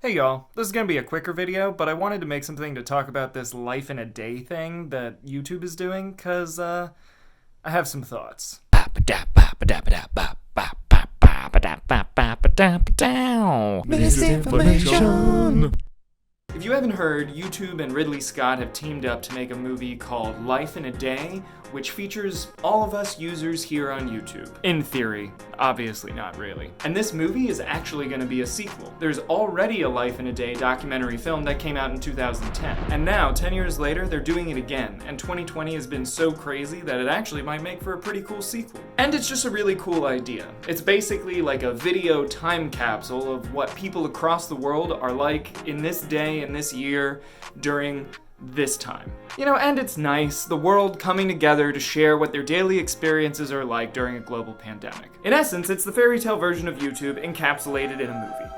Hey y'all, this is gonna be a quicker video, but I wanted to make something to talk about this life in a day thing that YouTube is doing, cause I have some thoughts. Misinformation. If you haven't heard, YouTube and Ridley Scott have teamed up to make a movie called Life in a Day, which features all of us users here on YouTube. In theory, obviously not really. And this movie is actually going to be a sequel. There's already a Life in a Day documentary film that came out in 2010. And now, 10 years later, they're doing it again, and 2020 has been so crazy that it actually might make for a pretty cool sequel. And it's just a really cool idea. It's basically like a video time capsule of what people across the world are like in this day, in this year, during this time. You know, and it's nice, the world coming together to share what their daily experiences are like during a global pandemic. In essence, it's the fairy tale version of YouTube encapsulated in a movie.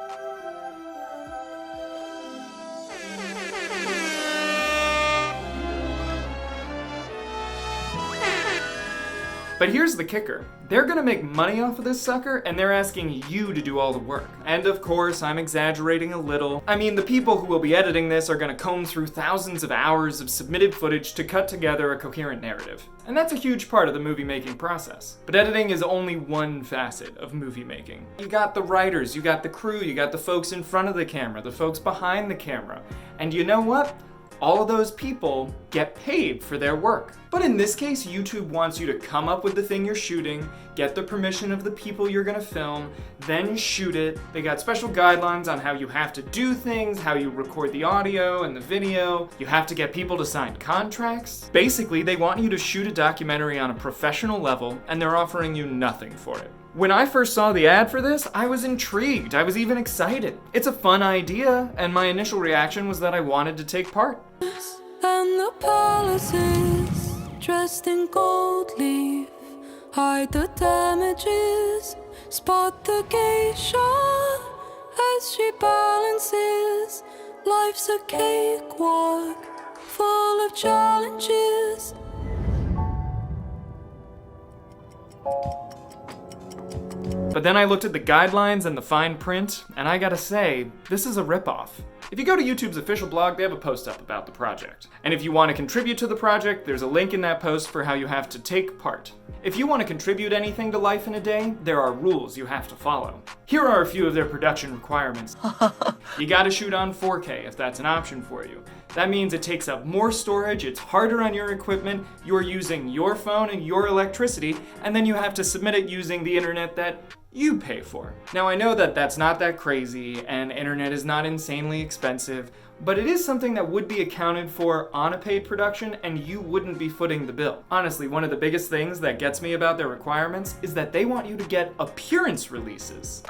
But here's the kicker. They're gonna make money off of this sucker, and they're asking you to do all the work. And of course, I'm exaggerating a little. I mean, the people who will be editing this are gonna comb through thousands of hours of submitted footage to cut together a coherent narrative. And that's a huge part of the movie making process. But editing is only one facet of movie making. You got the writers, you got the crew, you got the folks in front of the camera, the folks behind the camera. And you know what? All of those people get paid for their work. But in this case, YouTube wants you to come up with the thing you're shooting, get the permission of the people you're gonna film, then shoot it. They got special guidelines on how you have to do things, how you record the audio and the video. You have to get people to sign contracts. Basically, they want you to shoot a documentary on a professional level, and they're offering you nothing for it. When I first saw the ad for this, I was intrigued. I was even excited. It's a fun idea, and my initial reaction was that I wanted to take part. And the palaces dressed in gold leaf hide the damages, spot the geisha as she balances. Life's a cakewalk full of challenges. But then I looked at the guidelines and the fine print, and I gotta say, this is a ripoff. If you go to YouTube's official blog, they have a post up about the project. And if you want to contribute to the project, there's a link in that post for how you have to take part. If you want to contribute anything to Life in a Day, there are rules you have to follow. Here are a few of their production requirements. You gotta shoot on 4K if that's an option for you. That means it takes up more storage, it's harder on your equipment, you're using your phone and your electricity, and then you have to submit it using the internet that you pay for. Now I know that that's not that crazy, and internet is not insanely expensive, but it is something that would be accounted for on a paid production, and you wouldn't be footing the bill. Honestly, one of the biggest things that gets me about their requirements is that they want you to get appearance releases.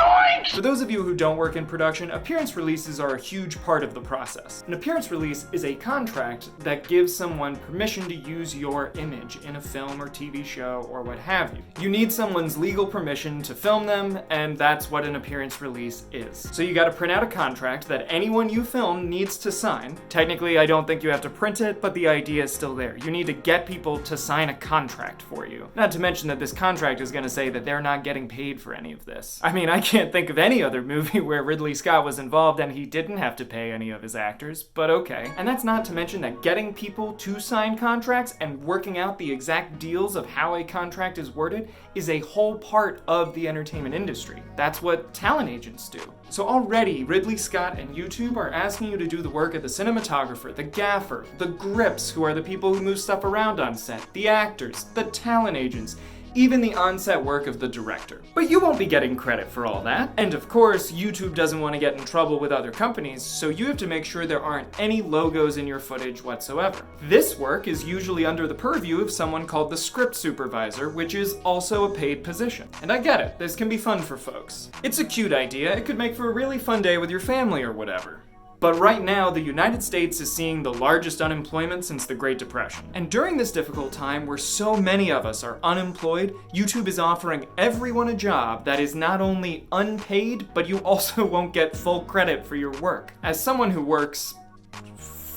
For those of you who don't work in production, appearance releases are a huge part of the process. An appearance release is a contract that gives someone permission to use your image in a film or TV show or what have you. You need someone's legal permission to film them, and that's what an appearance release is. So you gotta print out a contract that anyone you film needs to sign. Technically, I don't think you have to print it, but the idea is still there. You need to get people to sign a contract for you. Not to mention that this contract is gonna say that they're not getting paid for any of this. I mean, I can't think of any other movie where Ridley Scott was involved and he didn't have to pay any of his actors, but okay. And that's not to mention that getting people to sign contracts and working out the exact deals of how a contract is worded is a whole part of the entertainment industry. That's what talent agents do. So already, Ridley Scott and YouTube are asking you to do the work of the cinematographer, the gaffer, the grips, who are the people who move stuff around on set, the actors, the talent agents, even the on-set work of the director. But you won't be getting credit for all that. And of course, YouTube doesn't want to get in trouble with other companies, so you have to make sure there aren't any logos in your footage whatsoever. This work is usually under the purview of someone called the script supervisor, which is also a paid position. And I get it, this can be fun for folks. It's a cute idea, it could make for a really fun day with your family or whatever. But right now, the United States is seeing the largest unemployment since the Great Depression. And during this difficult time where so many of us are unemployed, YouTube is offering everyone a job that is not only unpaid, but you also won't get full credit for your work. As someone who works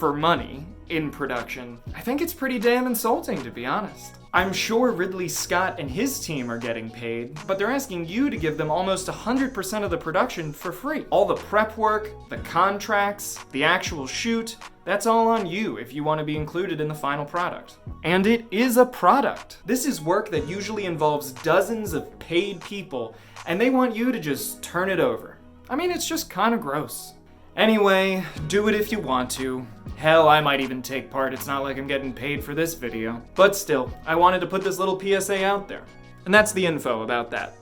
for money in production, I think it's pretty damn insulting, to be honest. I'm sure Ridley Scott and his team are getting paid, but they're asking you to give them almost 100% of the production for free. All the prep work, the contracts, the actual shoot, that's all on you if you want to be included in the final product. And it is a product. This is work that usually involves dozens of paid people, and they want you to just turn it over. I mean, it's just kind of gross. Anyway, do it if you want to. Hell, I might even take part. It's not like I'm getting paid for this video. But still, I wanted to put this little PSA out there. And that's the info about that.